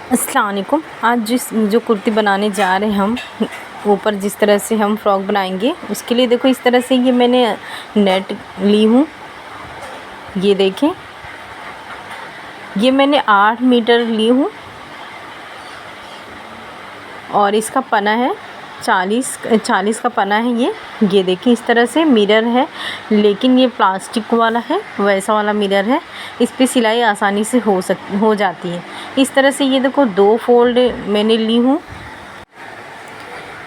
अस्सलाम वालेकुम। आज जो कुर्ती बनाने जा रहे हैं हम, ऊपर जिस तरह से हम फ्रॉक बनाएंगे उसके लिए देखो इस तरह से ये मैंने नेट ली हूँ। ये देखें, ये मैंने 8 मीटर ली हूँ और इसका पना है 40 का पना है ये देखिए इस तरह से मिरर है, लेकिन ये प्लास्टिक वाला है, वैसा वाला मिरर है। इस पे सिलाई आसानी से हो जाती है। इस तरह से ये देखो 2 फोल्ड मैंने ली हूँ।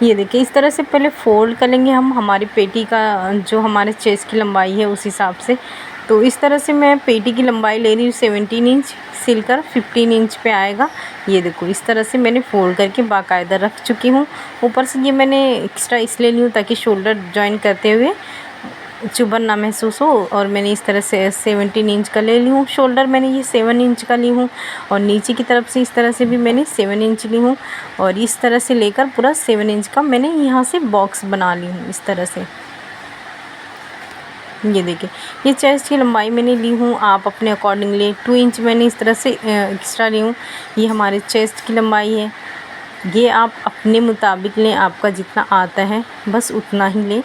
ये देखिए इस तरह से पहले फ़ोल्ड कर लेंगे हम हमारी पेटी का जो हमारे चेस्ट की लंबाई है उस हिसाब से। तो इस तरह से मैं पेटी की लंबाई ले रही हूँ 17 इंच, सिलकर 15 इंच पे आएगा। ये देखो इस तरह से मैंने फ़ोल्ड करके बाकायदा रख चुकी हूँ। ऊपर से ये मैंने एक्स्ट्रा इसलिए ली हूँ ताकि शोल्डर जॉइन करते हुए चुभन ना महसूस हो। और मैंने इस तरह से 17 इंच का ले ली हूँ। शोल्डर मैंने ये 7 इंच का ली हूँ और नीचे की तरफ से इस तरह से भी मैंने 7 इंच ली हूँ और इस तरह से लेकर पूरा 7 इंच का मैंने यहाँ से बॉक्स बना ली हूँ इस तरह से। ये देखिए ये चेस्ट की लंबाई मैंने ली हूँ, आप अपने अकॉर्डिंगली 2 इंच मैंने इस तरह से एक्स्ट्रा ली हूँ। ये हमारे चेस्ट की लंबाई है, ये आप अपने मुताबिक लें, आपका जितना आता है बस उतना ही लें।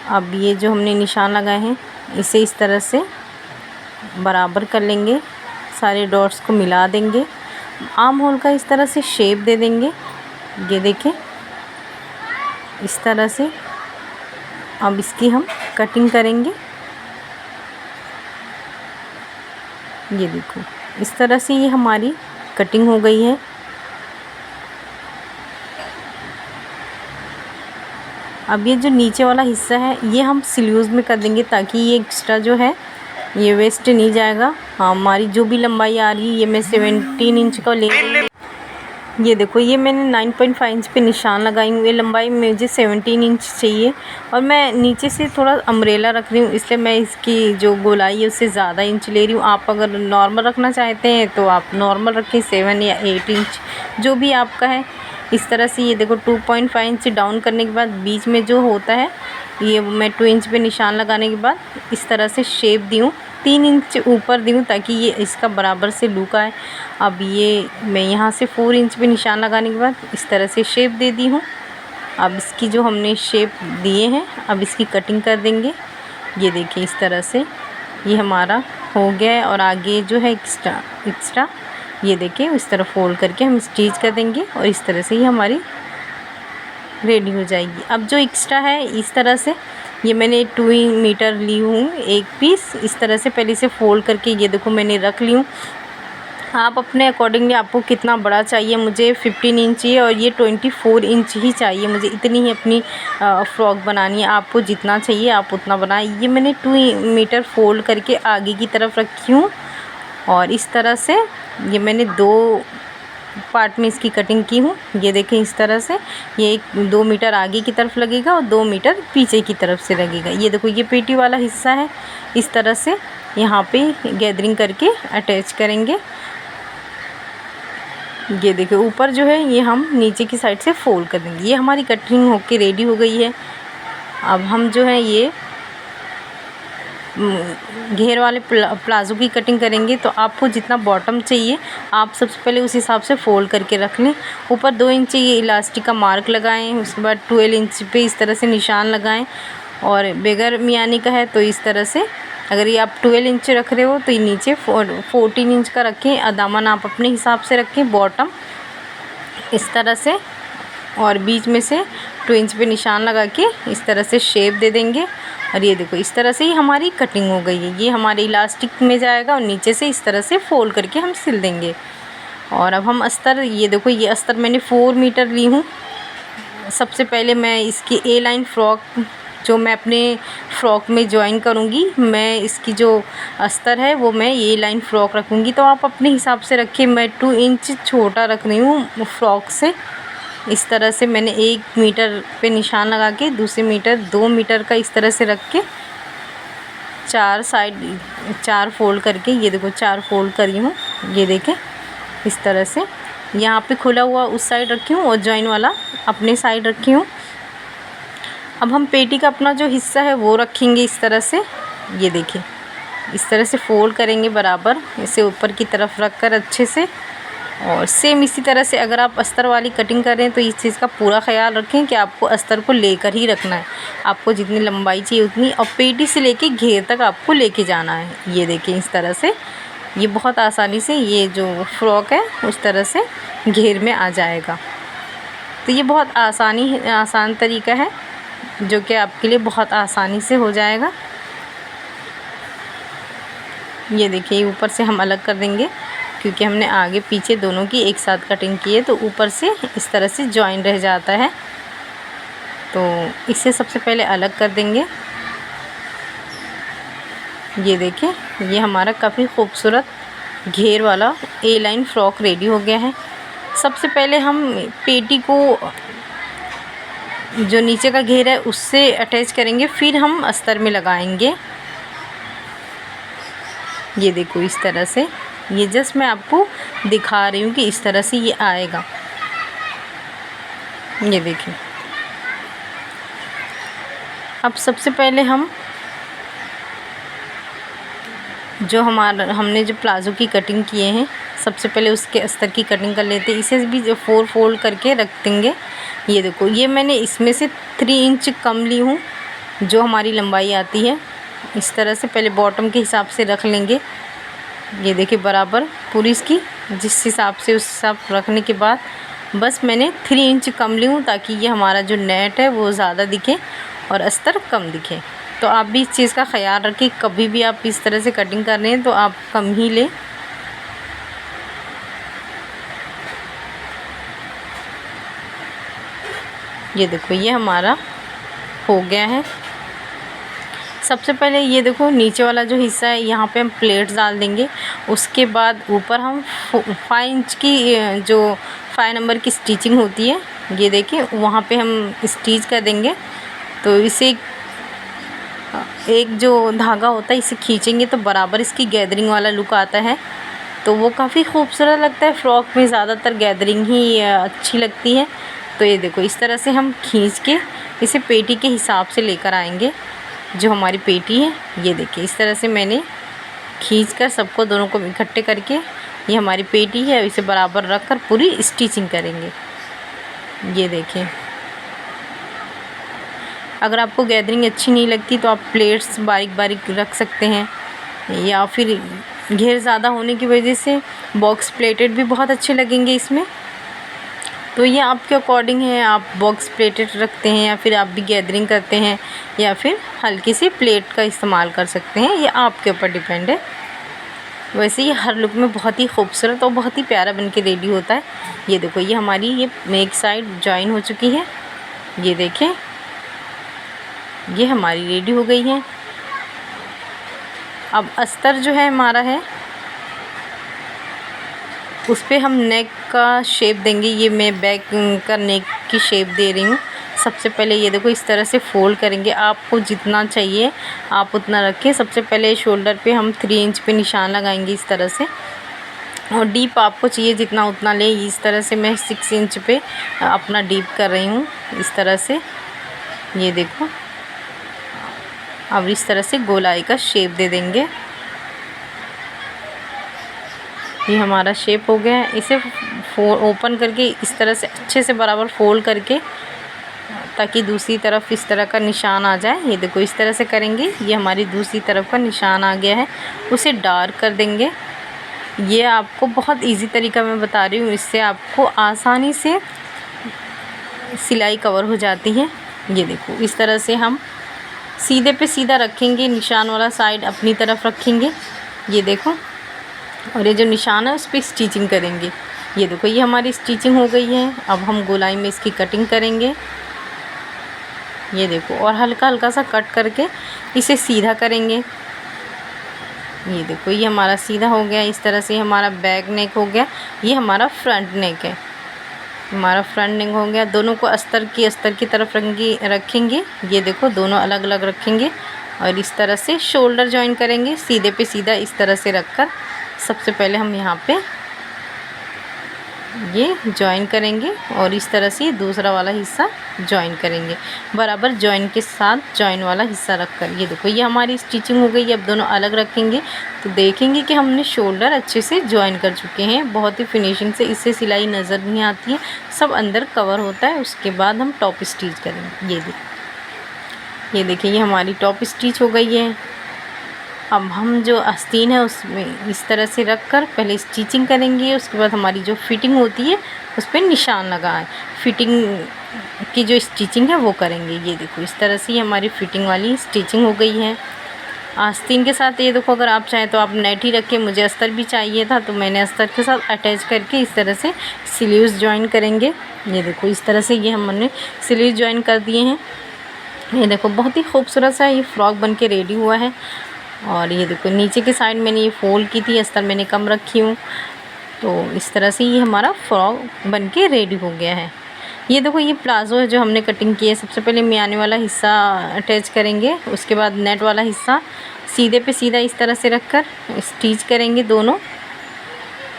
अब ये जो हमने निशान लगाए हैं इसे इस तरह से बराबर कर लेंगे, सारे डॉट्स को मिला देंगे, आर्म होल का इस तरह से शेप दे देंगे। ये देखें इस तरह से। अब इसकी हम कटिंग करेंगे। ये देखो इस तरह से ये हमारी कटिंग हो गई है। अब ये जो नीचे वाला हिस्सा है ये हम स्लीव्स में कर देंगे ताकि ये एक्स्ट्रा जो है ये वेस्ट नहीं जाएगा। हमारी जो भी लंबाई आ रही है ये मैं 17 इंच का ले। ये देखो ये मैंने 9.5 इंच पे निशान लगाई हूँ। ये लंबाई मुझे 17 इंच चाहिए और मैं नीचे से थोड़ा अम्ब्रेला रख रही हूँ, इसलिए मैं इसकी जो गोलाई है उससे ज़्यादा इंच ले रही हूँ। आप अगर नॉर्मल रखना चाहते हैं तो आप नॉर्मल रखें, 7 या 8 इंच जो भी आपका है। इस तरह से ये देखो 2.5 इंच डाउन करने के बाद बीच में जो होता है ये मैं 2 इंच पे निशान लगाने के बाद इस तरह से शेप दी हूँ। 3 इंच ऊपर दी हूँ ताकि ये इसका बराबर से लुक आए। अब ये मैं यहाँ से 4 इंच पे निशान लगाने के बाद इस तरह से शेप दे दी हूँ। अब इसकी जो हमने शेप दिए हैं अब इसकी कटिंग कर देंगे। ये देखिए इस तरह से ये हमारा हो गया है और आगे जो है एक्स्ट्रा ये देखिए इस तरह फोल्ड करके हम स्टिच कर देंगे और इस तरह से ये हमारी रेडी हो जाएगी। अब जो एक्स्ट्रा है इस तरह से ये मैंने 2 मीटर ली हूँ एक पीस, इस तरह से पहले से फ़ोल्ड करके ये देखो मैंने रख ली हूँ। आप अपने अकॉर्डिंगली आपको कितना बड़ा चाहिए, मुझे 15 इंच ही और ये 24 इंच ही चाहिए, मुझे इतनी ही अपनी फ़्रॉक बनानी है। आपको जितना चाहिए आप उतना बनाएं। ये मैंने 2 मीटर फ़ोल्ड करके आगे की तरफ रखी हूँ और इस तरह से ये मैंने 2 पार्ट में इसकी कटिंग की हूँ। ये देखें इस तरह से ये 2 मीटर आगे की तरफ लगेगा और 2 मीटर पीछे की तरफ से लगेगा। ये देखो ये पेटी वाला हिस्सा है, इस तरह से यहाँ पे गैदरिंग करके अटैच करेंगे। ये देखो ऊपर जो है ये हम नीचे की साइड से फोल्ड कर देंगे। ये हमारी कटिंग होके रेडी हो गई है। अब हम जो है ये घेर वाले प्लाज़ो की कटिंग करेंगे। तो आपको जितना बॉटम चाहिए आप सबसे पहले उस हिसाब से फ़ोल्ड करके रख लें। ऊपर 2 इंच ये इलास्टिक का मार्क लगाएं, उसके बाद 12 इंच पे इस तरह से निशान लगाएं और बगैर मियानी का है तो इस तरह से अगर ये आप 12 इंच रख रहे हो तो ये नीचे 14 इंच का रखें। दामन आप अपने हिसाब से रखें, बॉटम इस तरह से और बीच में से 2 इंच पे निशान लगा के इस तरह से शेप दे देंगे। और ये देखो इस तरह से ही हमारी कटिंग हो गई है। ये हमारे इलास्टिक में जाएगा और नीचे से इस तरह से फ़ोल्ड करके हम सिल देंगे। और अब हम अस्तर, ये देखो ये अस्तर मैंने 4 मीटर ली हूँ। सबसे पहले मैं इसकी ए लाइन फ्रॉक जो मैं अपने फ़्रॉक में जॉइन करूँगी, मैं इसकी जो अस्तर है वो मैं ए लाइन फ्रॉक रखूँगी। तो आप अपने हिसाब से रखें, मैं 2 इंच छोटा रख रही हूँ फ्रॉक से। इस तरह से मैंने 1 मीटर पे निशान लगा के दूसरे मीटर 2 मीटर का इस तरह से रख के 4 साइड 4 फोल्ड करके ये देखो 4 फोल्ड करी हूँ। ये देखें इस तरह से यहाँ पे खुला हुआ उस साइड रखी हूँ और जॉइन वाला अपने साइड रखी हूँ। अब हम पेटी का अपना जो हिस्सा है वो रखेंगे इस तरह से। ये देखिए इस तरह से फोल्ड करेंगे बराबर, इसे ऊपर की तरफ रख कर अच्छे से। और सेम इसी तरह से अगर आप अस्तर वाली कटिंग कर रहे हैं तो इस चीज़ का पूरा ख्याल रखें कि आपको अस्तर को लेकर ही रखना है। आपको जितनी लंबाई चाहिए उतनी, और पेटी से लेके घेर तक आपको लेके जाना है। ये देखिए इस तरह से, ये बहुत आसानी से ये जो फ्रॉक है उस तरह से घेर में आ जाएगा। तो ये बहुत आसान तरीका है जो कि आपके लिए बहुत आसानी से हो जाएगा। ये देखिए ऊपर से हम अलग कर देंगे क्योंकि हमने आगे पीछे दोनों की एक साथ कटिंग की है, तो ऊपर से इस तरह से जॉइन रह जाता है। तो इसे सबसे पहले अलग कर देंगे। ये देखिए ये हमारा काफ़ी खूबसूरत घेर वाला ए लाइन फ्रॉक रेडी हो गया है। सबसे पहले हम पेटी को जो नीचे का घेर है उससे अटैच करेंगे, फिर हम अस्तर में लगाएंगे। ये देखो इस तरह से, ये जस्ट मैं आपको दिखा रही हूँ कि इस तरह से ये आएगा। ये देखिए अब सबसे पहले हम जो हमने जो प्लाज़ो की कटिंग किए हैं, सबसे पहले उसके अस्तर की कटिंग कर लेते हैं। इसे भी जो 4 फोल्ड करके रख देंगे। ये देखो ये मैंने इसमें से 3 इंच कम ली हूँ जो हमारी लंबाई आती है। इस तरह से पहले बॉटम के हिसाब से रख लेंगे। ये देखिए बराबर पूरी इसकी जिस हिसाब से उस हिसाब रखने के बाद बस मैंने 3 इंच कम ली हूँ ताकि ये हमारा जो नेट है वो ज़्यादा दिखे और अस्तर कम दिखे। तो आप भी इस चीज़ का ख्याल रखें, कभी भी आप इस तरह से कटिंग कर रहे हैं तो आप कम ही लें। ये देखो ये हमारा हो गया है। सबसे पहले ये देखो नीचे वाला जो हिस्सा है यहाँ पे हम प्लेट्स डाल देंगे। उसके बाद ऊपर हम 5 इंच की जो 5 नंबर की स्टिचिंग होती है, ये देखिए वहाँ पे हम स्टिच कर देंगे। तो इसे एक जो धागा होता है इसे खींचेंगे तो बराबर इसकी गैदरिंग वाला लुक आता है, तो वो काफ़ी खूबसूरत लगता है। फ्रॉक में ज़्यादातर गैदरिंग ही अच्छी लगती है। तो ये देखो इस तरह से हम खींच के इसे पेटी के हिसाब से लेकर आएंगे। जो हमारी पेटी है ये देखिए इस तरह से मैंने खींचकर सबको दोनों को इकट्ठे करके ये हमारी पेटी है, इसे बराबर रख कर पूरी स्टिचिंग करेंगे। ये देखिए अगर आपको गैदरिंग अच्छी नहीं लगती तो आप प्लेट्स बारीक बारीक रख सकते हैं, या फिर घेर ज़्यादा होने की वजह से बॉक्स प्लेटेड भी बहुत अच्छे लगेंगे इसमें। तो ये आपके अकॉर्डिंग है, आप बॉक्स प्लेटेड रखते हैं या फिर आप भी गैदरिंग करते हैं या फिर हल्की सी प्लेट का इस्तेमाल कर सकते हैं, ये आपके ऊपर डिपेंड है। वैसे ये हर लुक में बहुत ही खूबसूरत और बहुत ही प्यारा बन के रेडी होता है। ये देखो ये हमारी ये एक साइड जॉइन हो चुकी है। ये देखें ये हमारी रेडी हो गई है। अब अस्तर जो है हमारा है उस पर हम नेक का शेप देंगे। ये मैं बैक का नेक की शेप दे रही हूँ। सबसे पहले ये देखो इस तरह से फ़ोल्ड करेंगे, आपको जितना चाहिए आप उतना रखें। सबसे पहले शोल्डर पे हम 3 इंच पे निशान लगाएंगे इस तरह से, और डीप आपको चाहिए जितना उतना ले। इस तरह से मैं 6 इंच पे अपना डीप कर रही हूँ इस तरह से। ये देखो अब इस तरह से गोलाई का शेप दे देंगे। ये हमारा शेप हो गया है। इसे ओपन करके इस तरह से अच्छे से बराबर फोल्ड करके ताकि दूसरी तरफ इस तरह का निशान आ जाए। ये देखो इस तरह से करेंगे, ये हमारी दूसरी तरफ का निशान आ गया है। उसे डार्क कर देंगे। ये आपको बहुत इजी तरीका मैं बता रही हूँ, इससे आपको आसानी से सिलाई कवर हो जाती है। ये देखो इस तरह से हम सीधे पे सीधा रखेंगे, निशान वाला साइड अपनी तरफ रखेंगे। ये देखो, और ये जो निशान है उस पर स्टिचिंग करेंगे। ये देखो ये हमारी स्टिचिंग हो गई है। अब हम गोलाई में इसकी कटिंग करेंगे। ये देखो, और हल्का हल्का सा कट करके इसे सीधा करेंगे। ये देखो ये हमारा सीधा हो गया। इस तरह से हमारा बैक नेक हो गया। ये हमारा फ्रंट नेक है। हमारा फ्रंट नेक हो गया। दोनों को अस्तर की तरफ रखेंगे। ये देखो दोनों अलग अलग रखेंगे और इस तरह से शोल्डर जॉइन करेंगे सीधे पे सीधा इस तरह से रखकर। सबसे पहले हम यहाँ पे ये जॉइन करेंगे और इस तरह से दूसरा वाला हिस्सा जॉइन करेंगे, बराबर जॉइन के साथ जॉइन वाला हिस्सा रखकर। ये देखो ये हमारी स्टिचिंग हो गई। अब दोनों अलग रखेंगे तो देखेंगे कि हमने शोल्डर अच्छे से जॉइन कर चुके हैं, बहुत ही फिनिशिंग से। इससे सिलाई नज़र नहीं आती है, सब अंदर कवर होता है। उसके बाद हम टॉप स्टिच करेंगे। ये देखिए ये हमारी टॉप स्टिच हो गई है। अब हम जो आस्तीन है उसमें इस तरह से रख कर पहले स्टिचिंग करेंगे, उसके बाद हमारी जो फिटिंग होती है उस पर निशान लगाएं, फिटिंग की जो स्टिचिंग है वो करेंगे। ये देखो इस तरह से हमारी फिटिंग वाली स्टिचिंग हो गई है आस्तीन के साथ। ये देखो अगर आप चाहें तो आप नेट ही रखें, मुझे अस्तर भी चाहिए था तो मैंने अस्तर के साथ अटैच करके इस तरह से स्लीव्स ज्वाइन करेंगे। ये देखो इस तरह से ये हमने स्लीव ज्वाइन कर दिए हैं। ये देखो बहुत ही खूबसूरत सा ये फ्रॉक बन के रेडी हुआ है। और ये देखो नीचे के साइड मैंने ये फोल्ड की थी, अस्तर मैंने कम रखी हूँ। तो इस तरह से ये हमारा फ्रॉक बन के रेडी हो गया है। ये देखो ये प्लाज़ो है जो हमने कटिंग की है। सबसे पहले मियाने वाला हिस्सा अटैच करेंगे, उसके बाद नेट वाला हिस्सा सीधे पे सीधा इस तरह से रखकर स्टिच करेंगे दोनों।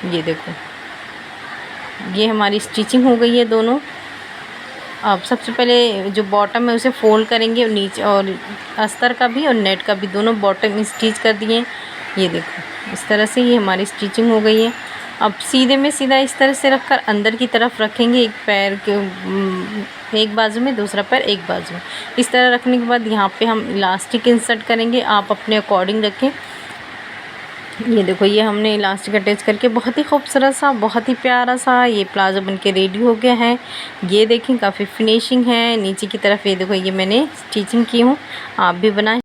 ये देखो ये हमारी स्टिचिंग हो गई है दोनों। अब सबसे पहले जो बॉटम है उसे फोल्ड करेंगे, और नीचे और अस्तर का भी और नेट का भी दोनों बॉटम स्टिच कर दिए। ये देखो इस तरह से ये हमारी स्टिचिंग हो गई है। अब सीधे में सीधा इस तरह से रखकर अंदर की तरफ रखेंगे, एक पैर के एक बाजू में, दूसरा पैर एक बाजू में। इस तरह रखने के बाद यहाँ पे हम इलास्टिक इंसर्ट करेंगे, आप अपने अकॉर्डिंग रखें। ये देखो ये हमने इलास्टिक अटैच करके बहुत ही खूबसूरत सा, बहुत ही प्यारा सा ये प्लाज़ो बनके रेडी हो गया है। ये देखें काफ़ी फिनिशिंग है। नीचे की तरफ ये देखो ये मैंने स्टिचिंग की हूँ, आप भी बनाएं।